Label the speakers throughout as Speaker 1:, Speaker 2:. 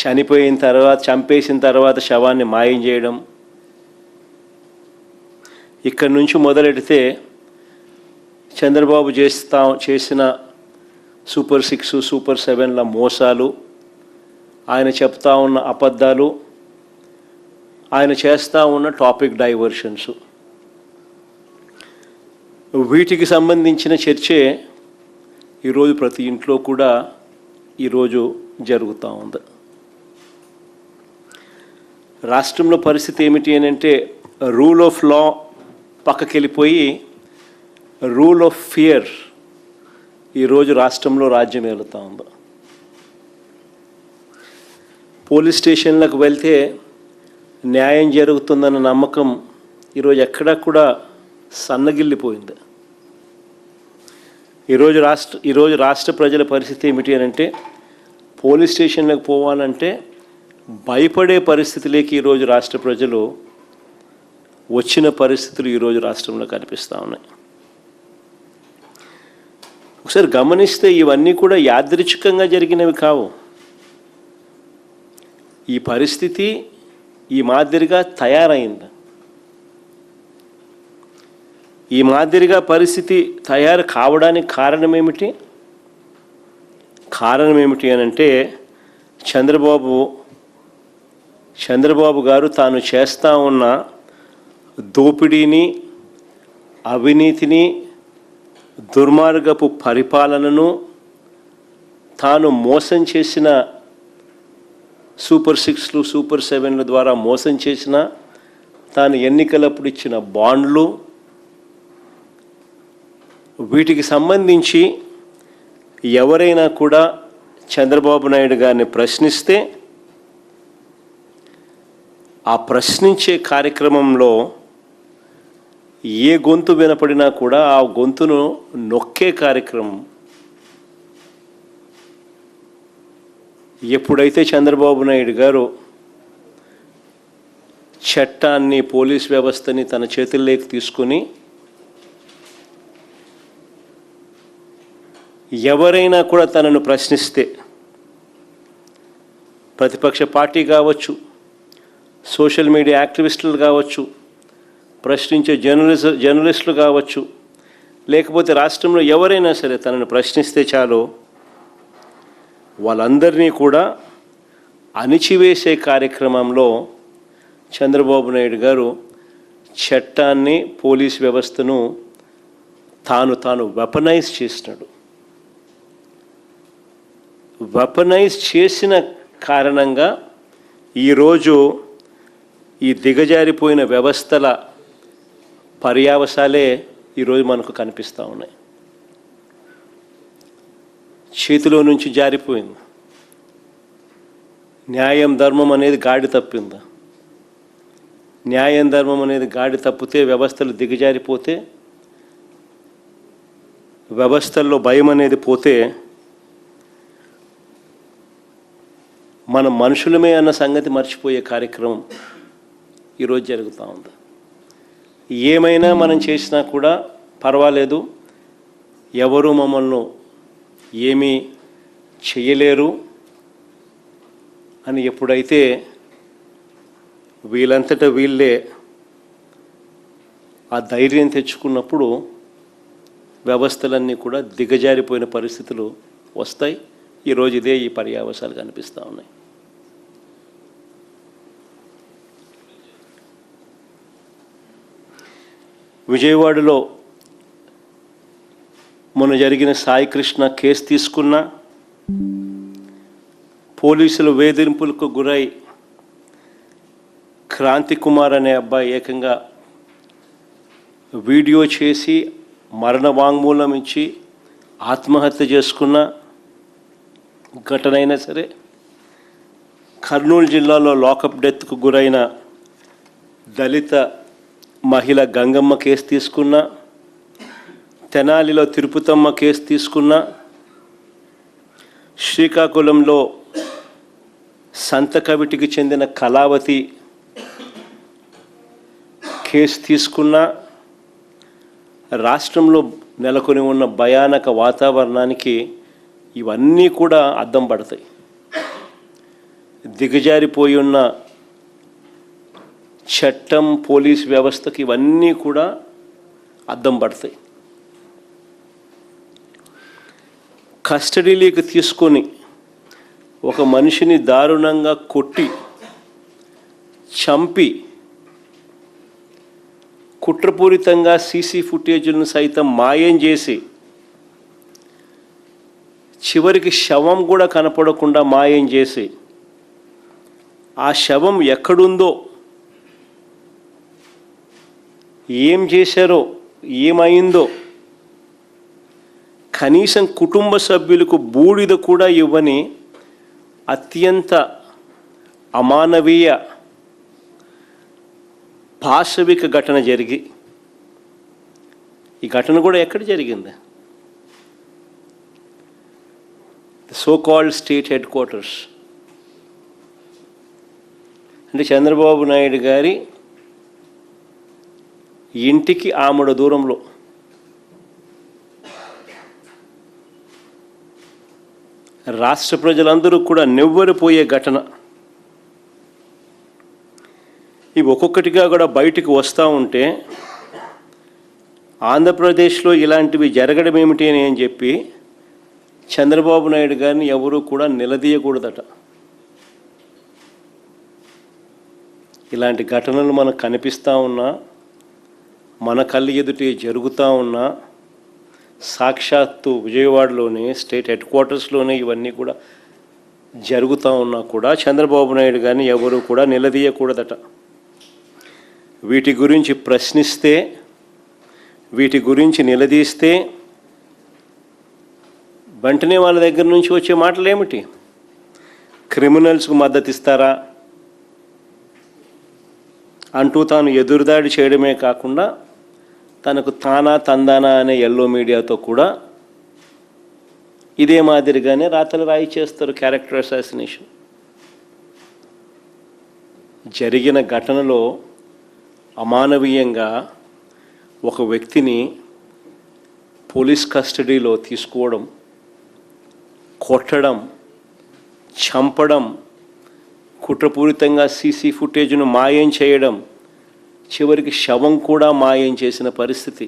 Speaker 1: చంపేసిన తర్వాత శవాన్ని మాయం చేయడం, ఇక్కడి నుంచి మొదలెడితే చంద్రబాబు చేసిన సూపర్ 6, సూపర్ 7ల మోసాలు, ఆయన చెప్తా ఉన్న అబద్ధాలు, ఆయన చేస్తూ ఉన్న టాపిక్ డైవర్షన్స్, వీటికి సంబంధించిన చర్చే ఈరోజు ప్రతి ఇంట్లో కూడా ఈరోజు జరుగుతూ ఉంది. రాష్ట్రంలో పరిస్థితి ఏమిటి అని అంటే, రూల్ ఆఫ్ లా పక్కకి వెళ్ళిపోయి రూల్ ఆఫ్ ఫియర్ ఈరోజు రాష్ట్రంలో రాజ్యం ఏలుతూ ఉంది. పోలీస్ స్టేషన్లకు వెళ్తే న్యాయం జరుగుతుందన్న నమ్మకం ఈరోజు ఎక్కడా కూడా సన్నగిల్లిపోయింది. ఈరోజు రాష్ట్ర ప్రజల పరిస్థితి ఏమిటి అని అంటే, పోలీస్ స్టేషన్లకు పోవాలంటే భయపడే పరిస్థితిలోకి ఈరోజు రాష్ట్ర ప్రజలు వచ్చిన పరిస్థితులు ఈరోజు రాష్ట్రంలో కనిపిస్తూ ఉన్నాయి. ఒకసారి గమనిస్తే ఇవన్నీ కూడా యాదృచ్ఛికంగా జరిగినవి కావు. ఈ పరిస్థితి ఈ మాదిరిగా తయారైంది. ఈ మాదిరిగా పరిస్థితి తయారు కావడానికి కారణం ఏమిటి అని అంటే, చంద్రబాబు గారు తాను చేస్తూ ఉన్న దోపిడీని, అవినీతిని, దుర్మార్గపు పరిపాలనను, తాను మోసం చేసిన సూపర్ 6లు, సూపర్ 7ల ద్వారా మోసం చేసిన, తాను ఎన్నికలప్పుడు ఇచ్చిన బాండ్లు, వీటికి సంబంధించి ఎవరైనా కూడా చంద్రబాబు నాయుడు గారిని ప్రశ్నిస్తే ఆ ప్రశ్నించే కార్యక్రమంలో ఏ గొంతు వినపడినా కూడా ఆ గొంతును నొక్కే కార్యక్రమం. ఎప్పుడైతే చంద్రబాబు నాయుడు గారు చట్టాన్ని, పోలీస్ వ్యవస్థని తన చేతుల్లోకి తీసుకొని ఎవరైనా కూడా తనను ప్రశ్నిస్తే, ప్రతిపక్ష పార్టీ కావచ్చు, సోషల్ మీడియా యాక్టివిస్టులు కావచ్చు, ప్రశ్నించే జర్నలిస్టులు కావచ్చు, లేకపోతే రాష్ట్రంలో ఎవరైనా సరే తనను ప్రశ్నిస్తే చాలు వాళ్ళందరినీ కూడా అణిచివేసే కార్యక్రమంలో చంద్రబాబు నాయుడు గారు చట్టాన్ని, పోలీస్ వ్యవస్థను తాను వెపనైజ్ చేసినాడు. వెపనైజ్ చేసిన కారణంగా ఈరోజు ఈ దిగజారిపోయిన వ్యవస్థల పర్యావసాలే ఈరోజు మనకు కనిపిస్తూ ఉన్నాయి. చేతిలో నుంచి జారిపోయింది. న్యాయం, ధర్మం అనేది గాడి తప్పింది. న్యాయం, ధర్మం అనేది గాడి తప్పితే, వ్యవస్థలు దిగజారిపోతే, వ్యవస్థల్లో భయం అనేది పోతే మనం మనుషులమే అన్న సంగతి మర్చిపోయే కార్యక్రమం ఈరోజు జరుగుతూ ఉంది. ఏమైనా మనం చేసినా కూడా పర్వాలేదు, ఎవరు మమ్మల్ని ఏమీ చేయలేరు అని ఎప్పుడైతే వీళ్ళంతటా వీళ్ళే ఆ ధైర్యం తెచ్చుకున్నప్పుడు వ్యవస్థలన్నీ కూడా దిగజారిపోయిన పరిస్థితులు వస్తాయి. ఈరోజు ఇదే ఈ పర్యావసాలు కనిపిస్తూ ఉన్నాయి. విజయవాడలో మొన్న జరిగిన సాయి కృష్ణ కేసు తీసుకున్న, పోలీసుల వేధింపులకు గురై క్రాంతి కుమార్ అనే అబ్బాయి ఏకంగా వీడియో చేసి మరణ వాంగ్మూలం ఇచ్చి ఆత్మహత్య చేసుకున్న ఘటన అయినా సరే, కర్నూలు జిల్లాలో లాకప్ డెత్కు గురైన దళిత మహిళ గంగమ్మ కేసు తీసుకున్న, తెనాలిలో తిరుపతమ్మ కేసు తీసుకున్న, శ్రీకాకుళంలో సంతకవిటికి చెందిన కళావతి కేసు తీసుకున్న, రాష్ట్రంలో నెలకొని ఉన్న భయానక వాతావరణానికి ఇవన్నీ కూడా అద్దం పడతాయి. దిగజారిపోయి ఉన్న చట్టం, పోలీస్ వ్యవస్థకి ఇవన్నీ కూడా అద్దం పడతాయి. కస్టడీలోకి తీసుకొని ఒక మనిషిని దారుణంగా కొట్టి చంపి కుట్రపూరితంగా సీసీ ఫుటేజ్లను సైతం మాయం చేసి చివరికి శవం కూడా కనపడకుండా మాయం చేసి ఆ శవం ఎక్కడుందో, ఏం చేశారో, ఏమైందో కనీసం కుటుంబ సభ్యులకు బూడిద కూడా ఇవ్వని అత్యంత అమానవీయ పాశవిక ఘటన జరిగి, ఈ ఘటన కూడా ఎక్కడ జరిగింది? So called state head quarters. అంటే చంద్రబాబు నాయుడు గారి ఇంటికి ఆమడ దూరంలో. రాష్ట్ర ప్రజలందరూ కూడా నివ్వెరపోయే ఘటన. ఇవి ఒక్కొక్కటిగా కూడా బయటికి వస్తూ ఉంటే ఆంధ్రప్రదేశ్లో ఇలాంటివి జరగడం ఏమిటి అని చెప్పి చంద్రబాబు నాయుడు గారిని ఎవరూ కూడా నిలదీయకూడదట. ఇలాంటి ఘటనలు మనకు కనిపిస్తూ ఉన్నా, మన కళ్ళ ఎదుటి జరుగుతూ ఉన్నా, సాక్షాత్తు విజయవాడలోనే స్టేట్ హెడ్ క్వార్టర్స్లోనే ఇవన్నీ కూడా జరుగుతూ ఉన్నా కూడా చంద్రబాబు నాయుడు గారిని ఎవరు కూడా నిలదీయకూడదట. వీటి గురించి ప్రశ్నిస్తే, వీటి గురించి నిలదీస్తే వెంటనే వాళ్ళ దగ్గర నుంచి వచ్చే మాటలు ఏమిటి? క్రిమినల్స్కు మద్దతు ఇస్తారా అంటూ తాను ఎదురుదాడి చేయడమే కాకుండా తనకు తానా తందానా అనే ఎల్లో మీడియాతో కూడా ఇదే మాదిరిగానే రాతలు రాయి చేస్తారు. Character assassination. జరిగిన ఘటనలో అమానవీయంగా ఒక వ్యక్తిని పోలీస్ కస్టడీలో తీసుకోవడం, కొట్టడం, చంపడం, కుట్రపూరితంగా సీసీ ఫుటేజ్ను మాయం చేయడం, చివరికి శవం కూడా మాయం చేసిన పరిస్థితి.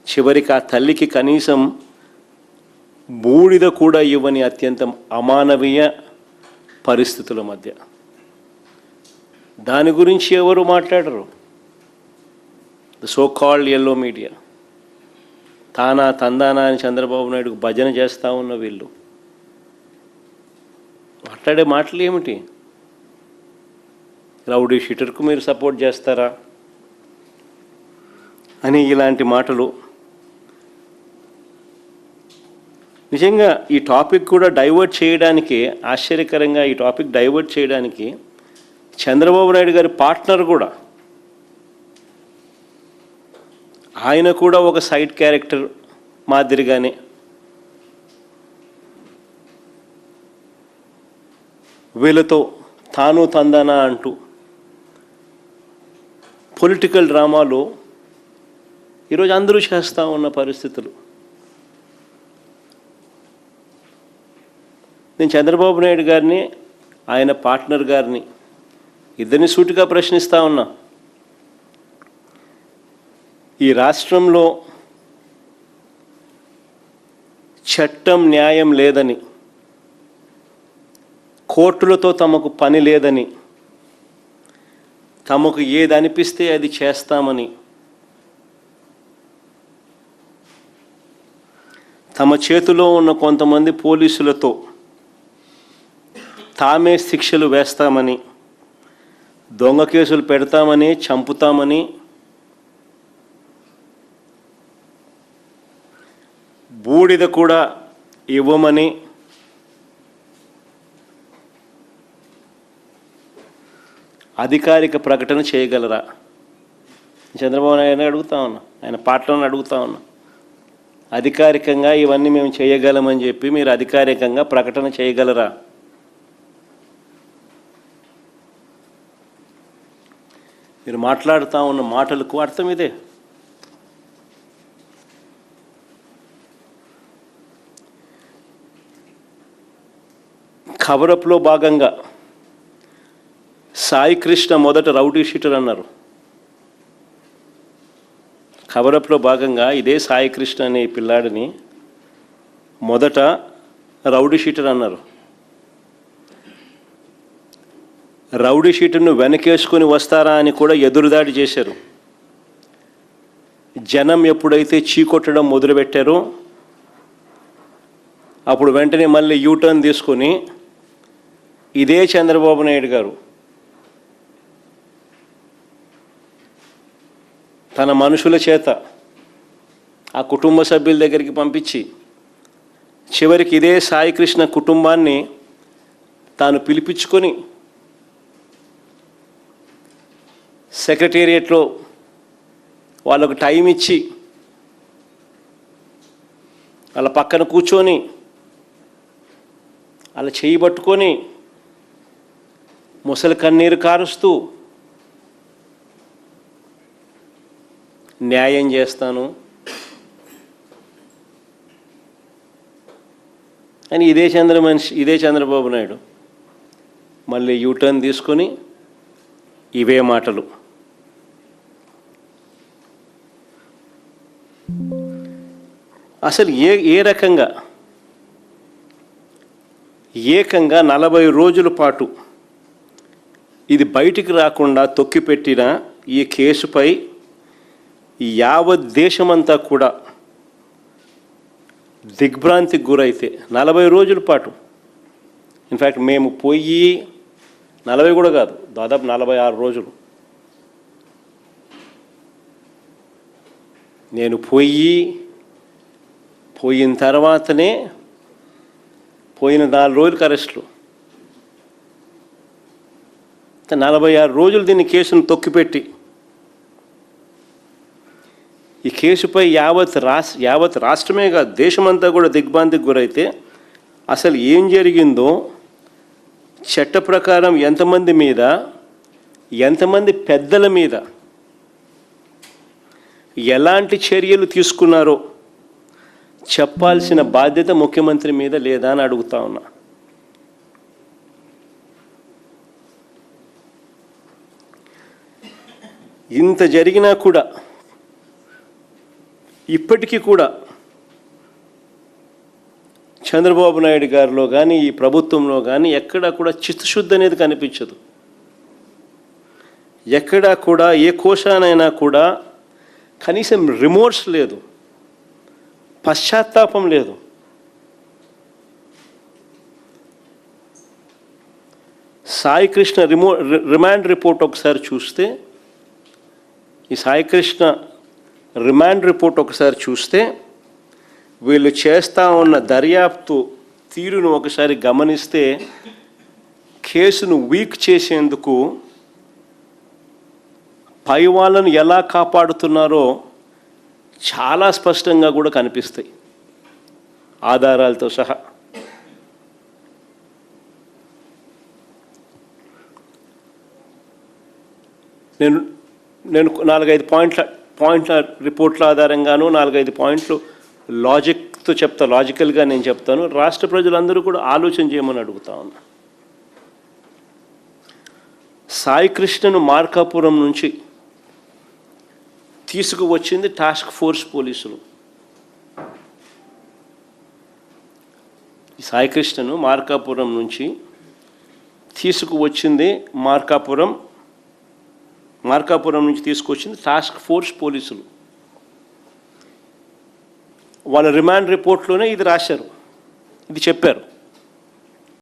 Speaker 1: చివరికి ఆ తల్లికి కనీసం బూడిద కూడా ఇవ్వని అత్యంత అమానవీయ పరిస్థితుల మధ్య. దాని గురించి ఎవరు మాట్లాడరు. The so called yellow media. తానా తందానా అని చంద్రబాబు నాయుడుకు భజన చేస్తూ ఉన్న వీళ్ళు మాట్లాడే మాటలు ఏమిటి? రౌడీ షీటర్కు మీరు సపోర్ట్ చేస్తారా అని ఇలాంటి మాటలు. నిజంగా ఈ టాపిక్ కూడా డైవర్ట్ చేయడానికి, ఆశ్చర్యకరంగా ఈ టాపిక్ డైవర్ట్ చేయడానికి చంద్రబాబు నాయుడు గారి పార్ట్నర్ కూడా, ఆయన కూడా ఒక సైడ్ క్యారెక్టర్ మాదిరిగానే వీళ్ళతో తాను తందానా అంటూ పొలిటికల్ డ్రామాలు ఈరోజు అందరూ చేస్తూ ఉన్న పరిస్థితులు. నేను చంద్రబాబు నాయుడు గారిని, ఆయన పార్ట్నర్ గారిని ఇద్దరిని సూటిగా ప్రశ్నిస్తూ ఉన్నా. ఈ రాష్ట్రంలో చట్టం, న్యాయం లేదని, కోర్టులతో తమకు పని లేదని, తమకు ఏది అనిపిస్తే అది చేస్తామని, తమ చేతిలో ఉన్న కొంతమంది పోలీసులతో తామే శిక్షలు వేస్తామని, దొంగ కేసులు పెడతామని, చంపుతామని, బూడిద కూడా ఇవ్వమని, అధికారిక ప్రకటన చేయగలరా? చంద్రబాబు నాయుడు అడుగుతా ఉన్నా, ఆయన పార్టీలను అడుగుతా ఉన్నా. అధికారికంగా ఇవన్నీ మేము చేయగలమని చెప్పి మీరు అధికారికంగా ప్రకటన చేయగలరా? మీరు మాట్లాడుతూ ఉన్న మాటలకు అర్థం ఇదే. కవరప్లో భాగంగా సాయి కృష్ణ మొదట రౌడీ షీటర్ అన్నారు. కవరప్లో భాగంగా ఇదే సాయి కృష్ణ అనే పిల్లాడిని మొదట రౌడీ షీటర్ అన్నారు. రౌడీ షీటర్ను వెనకేసుకొని వస్తారా అని కూడా ఎదురుదాడి చేశారు. జనం ఎప్పుడైతే చీకొట్టడం మొదలుపెట్టారో అప్పుడు వెంటనే మళ్ళీ యూటర్న్ తీసుకొని ఇదే చంద్రబాబు నాయుడు గారు తన మనుషుల చేత ఆ కుటుంబ సభ్యుల దగ్గరికి పంపించి చివరికి ఇదే సాయి కృష్ణ కుటుంబాన్ని తాను పిలిపించుకొని సెక్రటేరియట్లో వాళ్ళకు టైం ఇచ్చి వాళ్ళ పక్కన కూర్చొని వాళ్ళ చేయి పట్టుకొని ముసలి కన్నీరు కారుస్తూ న్యాయం చేస్తాను అని ఇదే చంద్రబాబు నాయుడు మళ్ళీ యూటర్న్ తీసుకొని ఇవే మాటలు. అసలు ఏ రకంగా ఏకంగా 40 రోజుల పాటు ఇది బయటికి రాకుండా తొక్కిపెట్టిన ఈ కేసుపై యావత్ దేశమంతా కూడా దిగ్భ్రాంతికి గురైతే 40 రోజుల పాటు, ఇన్ఫ్యాక్ట్ మేము పోయి 40 కూడా కాదు, దాదాపు 46 రోజులు నేను పోయిన తర్వాతనే పోయిన 4 రోజులకు అరెస్టులు, 46 రోజులు దీన్ని కేసును తొక్కిపెట్టి ఈ కేసుపై యావత్ రాష్ట్రమే కాదు దేశమంతా కూడా దిగ్భ్రాంతికి గురైతే అసలు ఏం జరిగిందో, చట్ట ప్రకారం ఎంతమంది మీద, ఎంతమంది పెద్దల మీద ఎలాంటి చర్యలు తీసుకున్నారో చెప్పాల్సిన బాధ్యత ముఖ్యమంత్రి మీద లేదా అని అడుగుతా ఉన్నా. ఇంత జరిగినా కూడా ఇప్పటికీ కూడా చంద్రబాబు నాయుడు గారిలో కానీ ఈ ప్రభుత్వంలో కానీ ఎక్కడా కూడా చిత్తశుద్ధి అనేది కనిపించదు. ఎక్కడా కూడా ఏ కోశానైనా కూడా కనీసం రిమోర్స్ లేదు, పశ్చాత్తాపం లేదు. సాయి కృష్ణ రిమాండ్ రిపోర్ట్ ఒకసారి చూస్తే, ఈ సాయి కృష్ణ రిమాండ్ రిపోర్ట్ ఒకసారి చూస్తే వీళ్ళు చేస్తూ ఉన్న దర్యాప్తు తీరును ఒకసారి గమనిస్తే కేసును వీక్ చేసేందుకు పై వాళ్ళను ఎలా కాపాడుతున్నారో చాలా స్పష్టంగా కూడా కనిపిస్తాయి ఆధారాలతో సహా. నేను 4-5 పాయింట్ల రిపోర్ట్ల ఆధారంగాను 4-5 పాయింట్లు లాజిక్తో చెప్తా, లాజికల్గా నేను చెప్తాను. రాష్ట్ర ప్రజలందరూ కూడా ఆలోచన చేయమని అడుగుతా ఉన్నా. సాయి కృష్ణను మార్కాపురం నుంచి తీసుకువచ్చింది టాస్క్ ఫోర్స్ పోలీసులు. సాయి కృష్ణను మార్కాపురం నుంచి తీసుకువచ్చింది మార్కాపురం నుంచి తీసుకొచ్చింది టాస్క్ ఫోర్స్ పోలీసులు. వాళ్ళ రిమాండ్ రిపోర్ట్లోనే ఇది రాశారు, ఇది చెప్పారు.